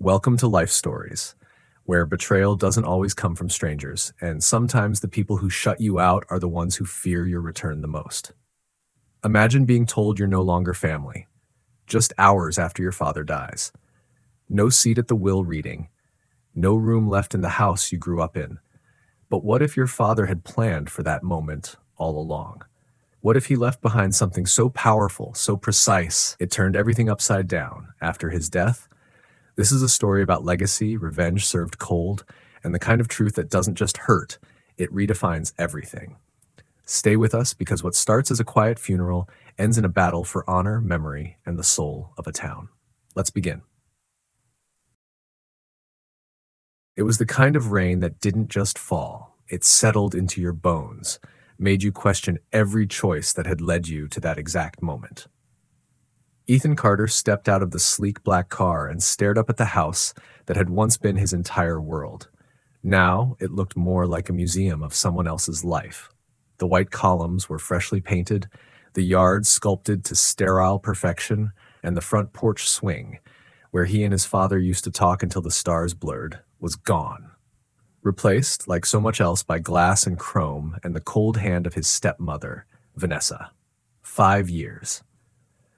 Welcome to Life Stories, where betrayal doesn't always come from strangers, and sometimes the people who shut you out are the ones who fear your return the most. Imagine being told you're no longer family, just hours after your father dies. No seat at the will reading, no room left in the house you grew up in. But what if your father had planned for that moment all along? What if he left behind something so powerful, so precise, it turned everything upside down after his death? This is a story about legacy, revenge served cold, and the kind of truth that doesn't just hurt, it redefines everything. Stay with us because what starts as a quiet funeral ends in a battle for honor, memory, and the soul of a town. Let's begin. It was the kind of rain that didn't just fall, it settled into your bones, made you question every choice that had led you to that exact moment. Ethan Carter stepped out of the sleek black car and stared up at the house that had once been his entire world. Now, it looked more like a museum of someone else's life. The white columns were freshly painted, the yard sculpted to sterile perfection, and the front porch swing, where he and his father used to talk until the stars blurred, was gone. Replaced, like so much else, by glass and chrome and the cold hand of his stepmother, Vanessa. 5 years.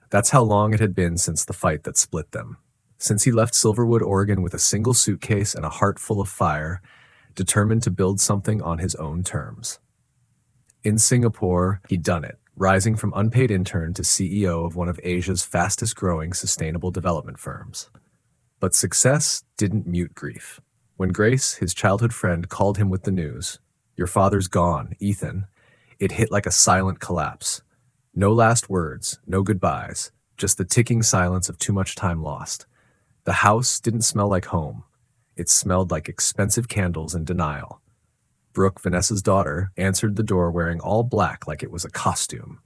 That's how long it had been since the fight that split them. Since he left Silverwood, Oregon with a single suitcase and a heart full of fire, determined to build something on his own terms. In Singapore, he'd done it, rising from unpaid intern to CEO of one of Asia's fastest-growing sustainable development firms. But success didn't mute grief. When Grace, his childhood friend, called him with the news, "Your father's gone, Ethan," it hit like a silent collapse. No last words, no goodbyes, just the ticking silence of too much time lost. The house didn't smell like home. It smelled like expensive candles and denial. Brooke, Vanessa's daughter, answered the door wearing all black like it was a costume.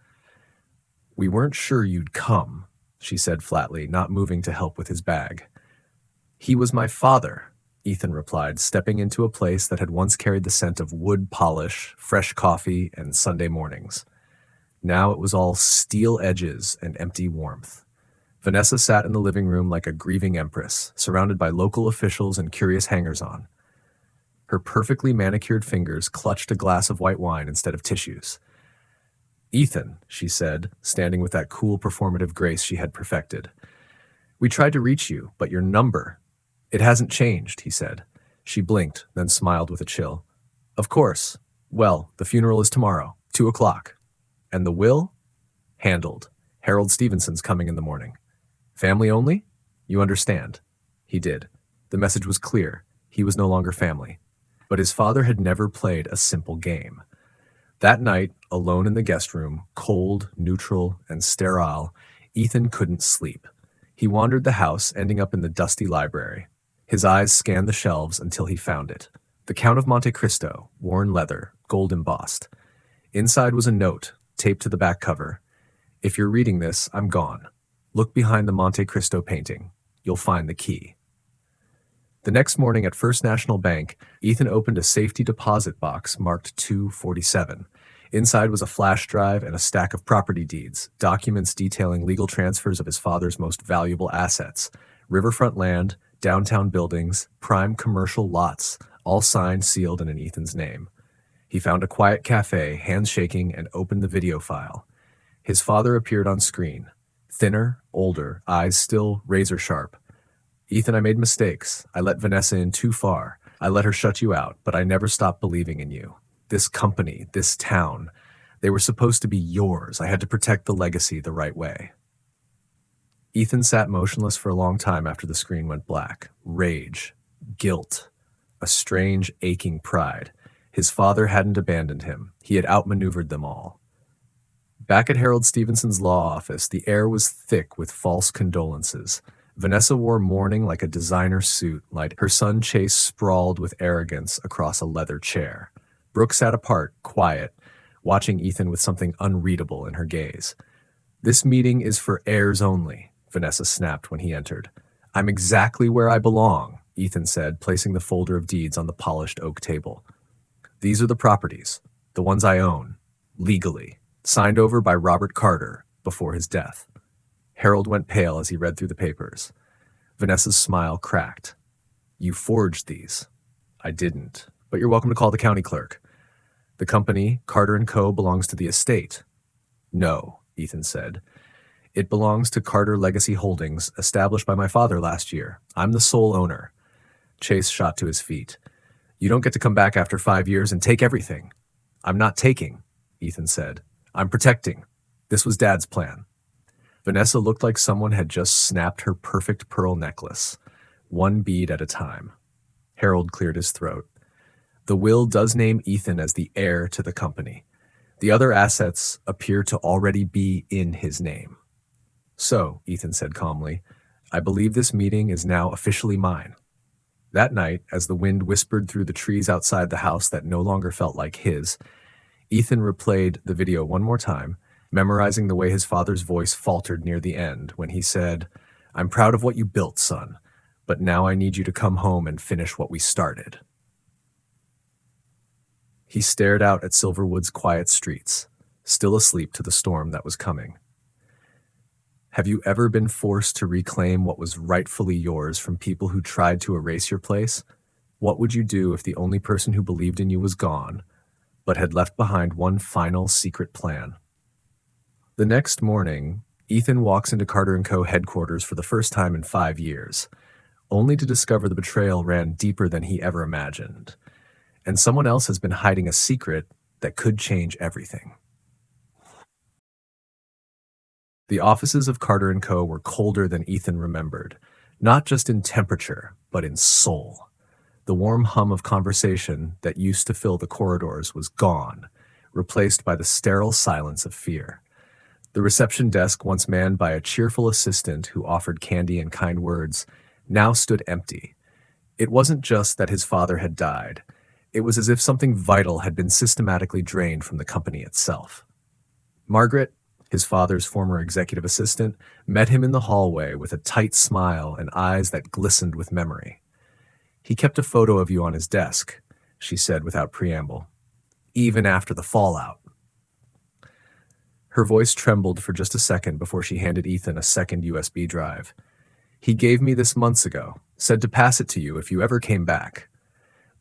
"We weren't sure you'd come," she said flatly, not moving to help with his bag. "He was my father," Ethan replied, stepping into a place that had once carried the scent of wood polish, fresh coffee, and Sunday mornings. Now it was all steel edges and empty warmth. Vanessa sat in the living room like a grieving empress, surrounded by local officials and curious hangers-on. Her perfectly manicured fingers clutched a glass of white wine instead of tissues. "Ethan," she said, standing with that cool performative grace she had perfected. "We tried to reach you, but your number—" "It hasn't changed," he said. She blinked, then smiled with a chill. "Of course. Well, the funeral is tomorrow, 2 o'clock. And the will? Handled. Harold Stevenson's coming in the morning. Family only? You understand." He did. The message was clear. He was no longer family. But his father had never played a simple game. That night, alone in the guest room, cold, neutral, and sterile, Ethan couldn't sleep. He wandered the house, ending up in the dusty library. His eyes scanned the shelves until he found it. The Count of Monte Cristo, worn leather, gold embossed. Inside was a note, taped to the back cover. "If you're reading this, I'm gone. Look behind the Monte Cristo painting. You'll find the key." The next morning at First National Bank, Ethan opened a safety deposit box marked 247. Inside was a flash drive and a stack of property deeds, documents detailing legal transfers of his father's most valuable assets: riverfront land, downtown buildings, prime commercial lots, all signed, sealed, and in Ethan's name. He found a quiet cafe, hands shaking, and opened the video file. His father appeared on screen. Thinner, older, eyes still razor sharp. "Ethan, I made mistakes. I let Vanessa in too far. I let her shut you out, but I never stopped believing in you. This company, this town, they were supposed to be yours. I had to protect the legacy the right way." Ethan sat motionless for a long time after the screen went black. Rage, guilt, a strange, aching pride. His father hadn't abandoned him. He had outmaneuvered them all. Back at Harold Stevenson's law office, the air was thick with false condolences. Vanessa wore mourning like a designer suit, like her son Chase sprawled with arrogance across a leather chair. Brooke sat apart, quiet, watching Ethan with something unreadable in her gaze. "This meeting is for heirs only," Vanessa snapped when he entered. "I'm exactly where I belong," Ethan said, placing the folder of deeds on the polished oak table. "These are the properties, the ones I own, legally, signed over by Robert Carter before his death." Harold went pale as he read through the papers. Vanessa's smile cracked. You forged these. I didn't, but you're welcome to call the county clerk. The company, Carter & Co., belongs to the estate. No, Ethan said. It belongs to Carter Legacy Holdings, established by my father last year. I'm the sole owner. Chase shot to his feet. You don't get to come back after 5 years and take everything. I'm not taking, Ethan said. I'm protecting. This was Dad's plan. Vanessa looked like someone had just snapped her perfect pearl necklace, one bead at a time. Harold cleared his throat. The will does name Ethan as the heir to the company. The other assets appear to already be in his name. So, Ethan said calmly, I believe this meeting is now officially mine. That night, as the wind whispered through the trees outside the house that no longer felt like his, Ethan replayed the video one more time, memorizing the way his father's voice faltered near the end when he said, I'm proud of what you built, son, but now I need you to come home and finish what we started. He stared out at Silverwood's quiet streets, still asleep to the storm that was coming. Have you ever been forced to reclaim what was rightfully yours from people who tried to erase your place? What would you do if the only person who believed in you was gone, but had left behind one final secret plan? The next morning, Ethan walks into Carter & Co. headquarters for the first time in 5 years, only to discover the betrayal ran deeper than he ever imagined. And someone else has been hiding a secret that could change everything. The offices of Carter & Co. were colder than Ethan remembered, not just in temperature, but in soul. The warm hum of conversation that used to fill the corridors was gone, replaced by the sterile silence of fear. The reception desk, once manned by a cheerful assistant who offered candy and kind words, now stood empty. It wasn't just that his father had died. It was as if something vital had been systematically drained from the company itself. Margaret, his father's former executive assistant, met him in the hallway with a tight smile and eyes that glistened with memory. He kept a photo of you on his desk, she said without preamble, even after the fallout. Her voice trembled for just a second before she handed Ethan a second USB drive. He gave me this months ago, said to pass it to you if you ever came back.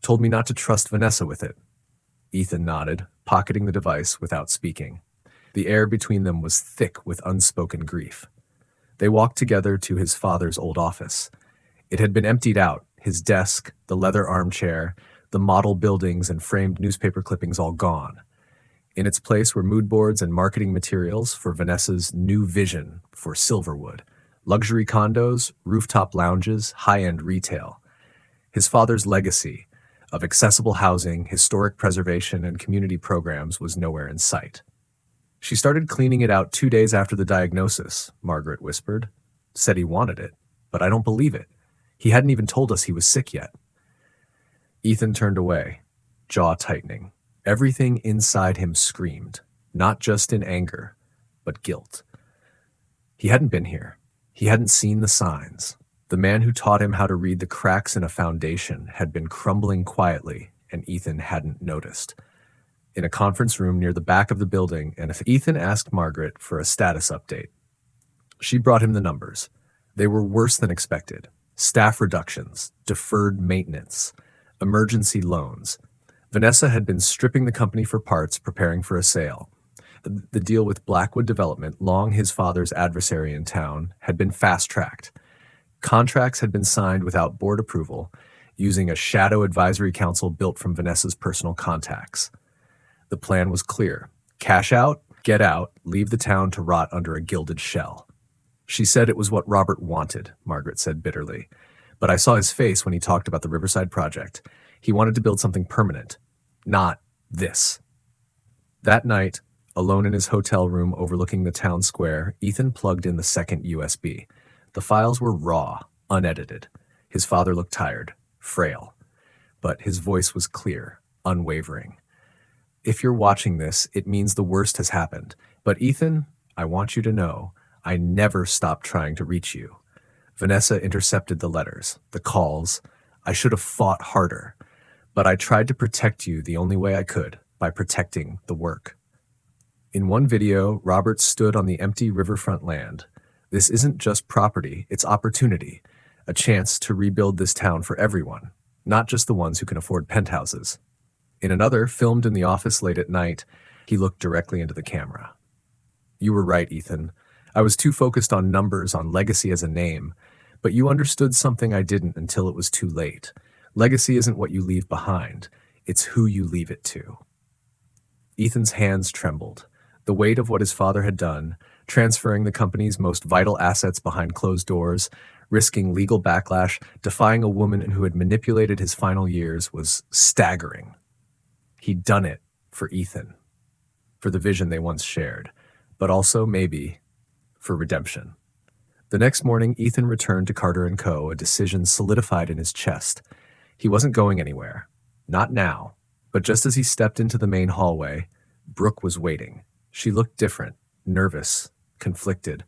Told me not to trust Vanessa with it. Ethan nodded, pocketing the device without speaking. The air between them was thick with unspoken grief. They walked together to his father's old office. It had been emptied out, his desk, the leather armchair, the model buildings and framed newspaper clippings all gone. In its place were mood boards and marketing materials for Vanessa's new vision for Silverwood, luxury condos, rooftop lounges, high-end retail. His father's legacy of accessible housing, historic preservation, and community programs was nowhere in sight. She started cleaning it out 2 days after the diagnosis, Margaret whispered. Said he wanted it, but I don't believe it. He hadn't even told us he was sick yet. Ethan turned away, jaw tightening. Everything inside him screamed, not just in anger, but guilt. He hadn't been here. He hadn't seen the signs. The man who taught him how to read the cracks in a foundation had been crumbling quietly, and Ethan hadn't noticed. In a conference room near the back of the building, and if Ethan asked Margaret for a status update. She brought him the numbers. They were worse than expected. Staff reductions, deferred maintenance, emergency loans. Vanessa had been stripping the company for parts, preparing for a sale. The deal with Blackwood Development, long his father's adversary in town, had been fast-tracked. Contracts had been signed without board approval, using a shadow advisory council built from Vanessa's personal contacts. The plan was clear. Cash out, get out, leave the town to rot under a gilded shell. She said it was what Robert wanted, Margaret said bitterly. But I saw his face when he talked about the Riverside project. He wanted to build something permanent, not this. That night, alone in his hotel room overlooking the town square, Ethan plugged in the second USB. The files were raw, unedited. His father looked tired, frail. But his voice was clear, unwavering. If you're watching this, it means the worst has happened. But Ethan, I want you to know, I never stopped trying to reach you. Vanessa intercepted the letters, the calls. I should have fought harder. But I tried to protect you the only way I could, by protecting the work. In one video, Robert stood on the empty riverfront land. This isn't just property, it's opportunity. a chance to rebuild this town for everyone, not just the ones who can afford penthouses. In another, filmed in the office late at night, he looked directly into the camera. You were right, Ethan. I was too focused on numbers, on legacy as a name, but you understood something I didn't until it was too late. Legacy isn't what you leave behind, it's who you leave it to. Ethan's hands trembled. The weight of what his father had done, transferring the company's most vital assets behind closed doors, risking legal backlash, defying a woman who had manipulated his final years, was staggering. He'd done it for Ethan, for the vision they once shared, but also, maybe, for redemption. The next morning, Ethan returned to Carter & Co., a decision solidified in his chest. He wasn't going anywhere. Not now. But just as he stepped into the main hallway, Brooke was waiting. She looked different, nervous, conflicted.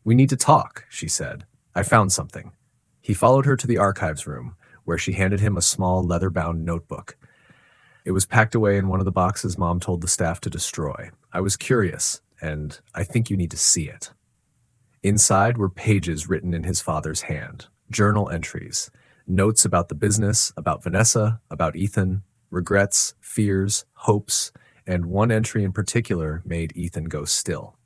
"We need to talk," she said. "I found something." He followed her to the archives room, where she handed him a small leather-bound notebook. It was packed away in one of the boxes Mom told the staff to destroy. "I was curious, and I think you need to see it." Inside were pages written in his father's hand, journal entries, notes about the business, about Vanessa, about Ethan, regrets, fears, hopes, and one entry in particular made Ethan go still.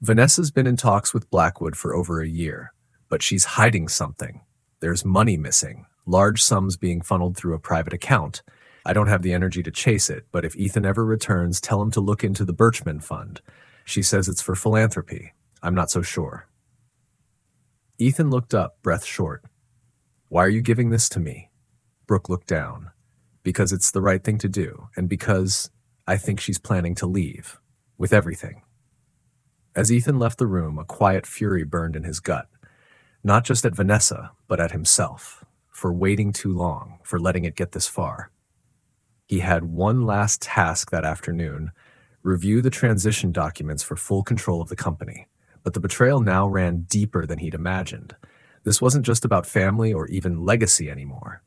Vanessa's been in talks with Blackwood for over a year, but she's hiding something. There's money missing, large sums being funneled through a private account. I don't have the energy to chase it, but if Ethan ever returns, tell him to look into the Birchman Fund. She says it's for philanthropy. I'm not so sure. Ethan looked up, breath short. "Why are you giving this to me?" Brooke looked down. "Because it's the right thing to do, and because I think she's planning to leave, with everything." As Ethan left the room, a quiet fury burned in his gut, not just at Vanessa, but at himself, for waiting too long, for letting it get this far. He had one last task that afternoon, review the transition documents for full control of the company. But the betrayal now ran deeper than he'd imagined. This wasn't just about family or even legacy anymore.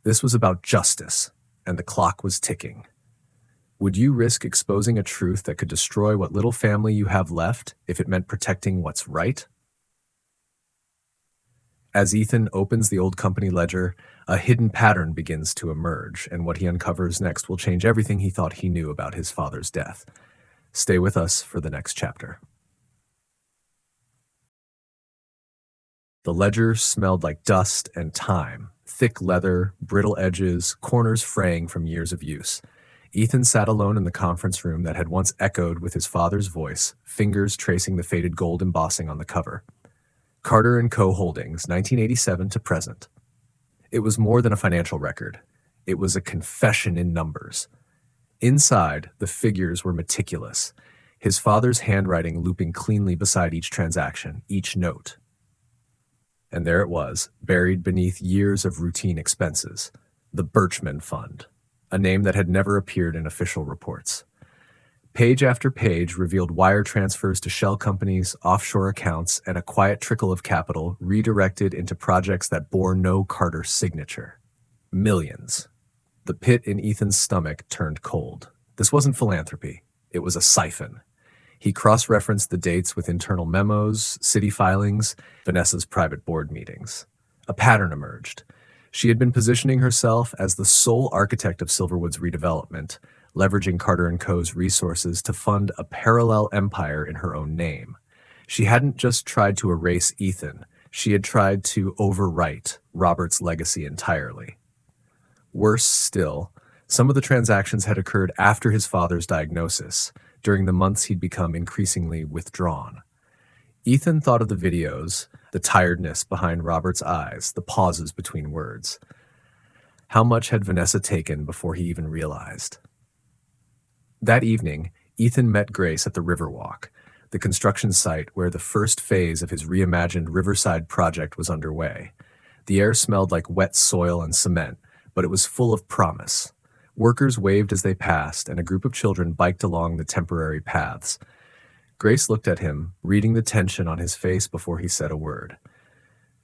This was about justice, and the clock was ticking. Would you risk exposing a truth that could destroy what little family you have left if it meant protecting what's right? As Ethan opens the old company ledger, a hidden pattern begins to emerge, and what he uncovers next will change everything he thought he knew about his father's death. Stay with us for the next chapter. The ledger smelled like dust and time, thick leather, brittle edges, corners fraying from years of use. Ethan sat alone in the conference room that had once echoed with his father's voice, fingers tracing the faded gold embossing on the cover. Carter & Co. Holdings, 1987 to present. It was more than a financial record. It was a confession in numbers. Inside, the figures were meticulous, his father's handwriting looping cleanly beside each transaction, each note. And there it was, buried beneath years of routine expenses. The Birchman Fund, a name that had never appeared in official reports. Page after page revealed wire transfers to shell companies, offshore accounts, and a quiet trickle of capital redirected into projects that bore no Carter signature. Millions. The pit in Ethan's stomach turned cold. This wasn't philanthropy. It was a siphon. He cross-referenced the dates with internal memos, city filings, Vanessa's private board meetings. A pattern emerged. She had been positioning herself as the sole architect of Silverwood's redevelopment, leveraging Carter & Co.'s resources to fund a parallel empire in her own name. She hadn't just tried to erase Ethan, she had tried to overwrite Robert's legacy entirely. Worse still, some of the transactions had occurred after his father's diagnosis, during the months he'd become increasingly withdrawn. Ethan thought of the videos, the tiredness behind Robert's eyes, the pauses between words. How much had Vanessa taken before he even realized? That evening, Ethan met Grace at the Riverwalk, the construction site where the first phase of his reimagined Riverside project was underway. The air smelled like wet soil and cement, but it was full of promise. Workers waved as they passed, and a group of children biked along the temporary paths. Grace looked at him, reading the tension on his face before he said a word.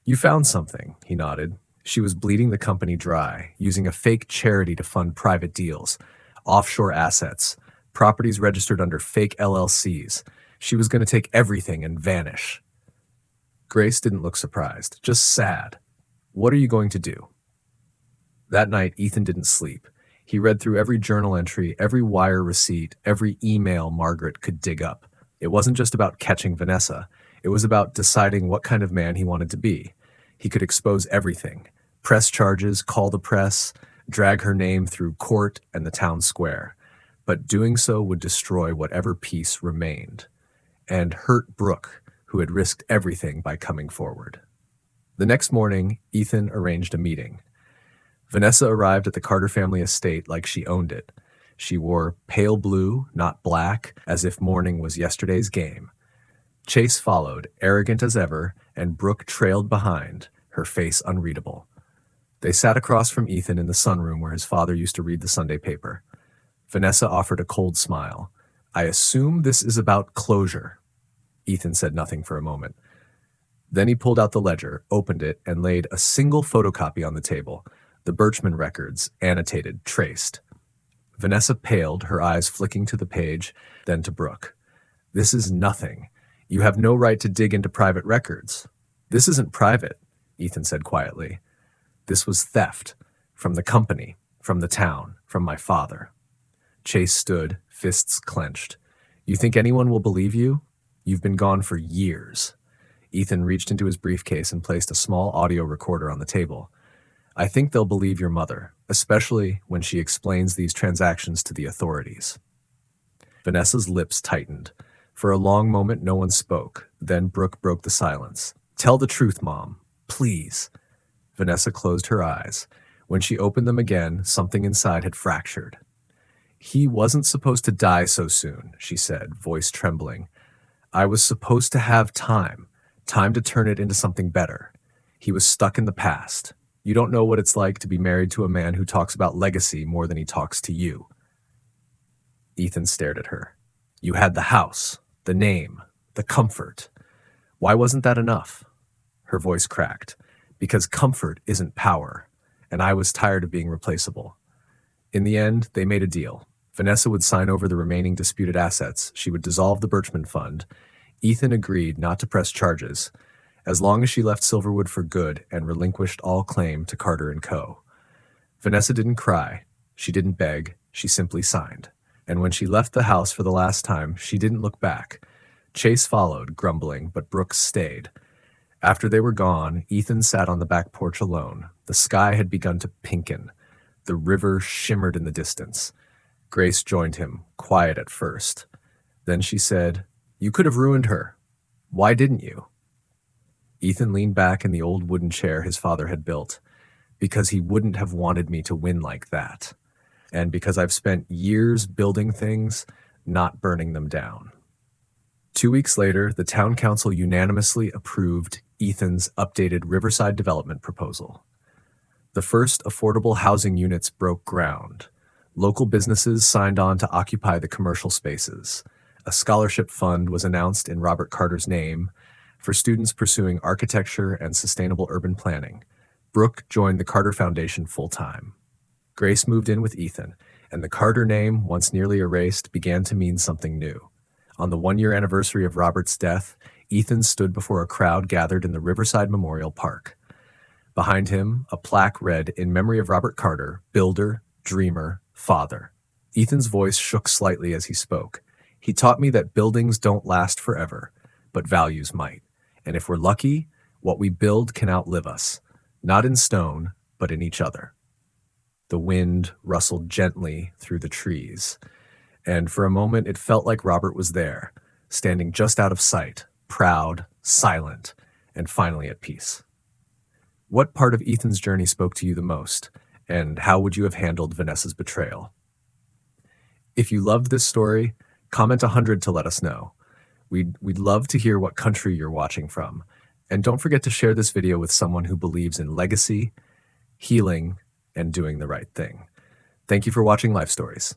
"You found something," he nodded. She was bleeding the company dry, using a fake charity to fund private deals, offshore assets, properties registered under fake LLCs. She was going to take everything and vanish. Grace didn't look surprised, just sad. What are you going to do? That night, Ethan didn't sleep. He read through every journal entry, every wire receipt, every email Margaret could dig up. It wasn't just about catching Vanessa. It was about deciding what kind of man he wanted to be. He could expose everything, press charges, call the press, drag her name through court and the town square. But doing so would destroy whatever peace remained and hurt Brooke, who had risked everything by coming forward. The next morning, Ethan arranged a meeting. Vanessa arrived at the Carter family estate like she owned it. She wore pale blue, not black, as if mourning was yesterday's game. Chase followed, arrogant as ever, and Brooke trailed behind, her face unreadable. They sat across from Ethan in the sunroom where his father used to read the Sunday paper. Vanessa offered a cold smile. "I assume this is about closure." Ethan said nothing for a moment. Then he pulled out the ledger, opened it, and laid a single photocopy on the table. The Birchman records, annotated, traced. Vanessa paled, her eyes flicking to the page, then to Brooke. "This is nothing. You have no right to dig into private records." "This isn't private," Ethan said quietly. "This was theft. From the company, from the town, from my father." Chase stood, fists clenched. "You think anyone will believe you? You've been gone for years." Ethan reached into his briefcase and placed a small audio recorder on the table. "I think they'll believe your mother, especially when she explains these transactions to the authorities." Vanessa's lips tightened. For a long moment, no one spoke. Then Brooke broke the silence. "Tell the truth, Mom. Please." Vanessa closed her eyes. When she opened them again, something inside had fractured. "He wasn't supposed to die so soon," she said, voice trembling. "I was supposed to have time to turn it into something better. He was stuck in the past. You don't know what it's like to be married to a man who talks about legacy more than he talks to you." Ethan stared at her. "You had the house, the name, the comfort. Why wasn't that enough?" Her voice cracked. "Because comfort isn't power, and I was tired of being replaceable." In the end, they made a deal. Vanessa would sign over the remaining disputed assets. She would dissolve the Birchman Fund. Ethan agreed not to press charges, as long as she left Silverwood for good and relinquished all claim to Carter & Co. Vanessa didn't cry. She didn't beg. She simply signed. And when she left the house for the last time, she didn't look back. Chase followed, grumbling, but Brooks stayed. After they were gone, Ethan sat on the back porch alone. The sky had begun to pinken. The river shimmered in the distance. Grace joined him, quiet at first. Then she said, "You could have ruined her. Why didn't you?" Ethan leaned back in the old wooden chair his father had built. "Because he wouldn't have wanted me to win like that. And because I've spent years building things, not burning them down." 2 weeks later, the town council unanimously approved Ethan's updated Riverside development proposal. The first affordable housing units broke ground. Local businesses signed on to occupy the commercial spaces. A scholarship fund was announced in Robert Carter's name for students pursuing architecture and sustainable urban planning. Brooke joined the Carter Foundation full-time. Grace moved in with Ethan, and the Carter name, once nearly erased, began to mean something new. On the one-year anniversary of Robert's death, Ethan stood before a crowd gathered in the Riverside Memorial Park. Behind him, a plaque read, "In memory of Robert Carter, builder, dreamer, father." Ethan's voice shook slightly as he spoke. "He taught me that buildings don't last forever, but values might. And if we're lucky, what we build can outlive us, not in stone, but in each other." The wind rustled gently through the trees, and for a moment it felt like Robert was there, standing just out of sight, proud, silent, and finally at peace. What part of Ethan's journey spoke to you the most, and how would you have handled Vanessa's betrayal? If you loved this story, comment 100 to let us know. We'd love to hear what country you're watching from. And don't forget to share this video with someone who believes in legacy, healing, and doing the right thing. Thank you for watching Life Stories.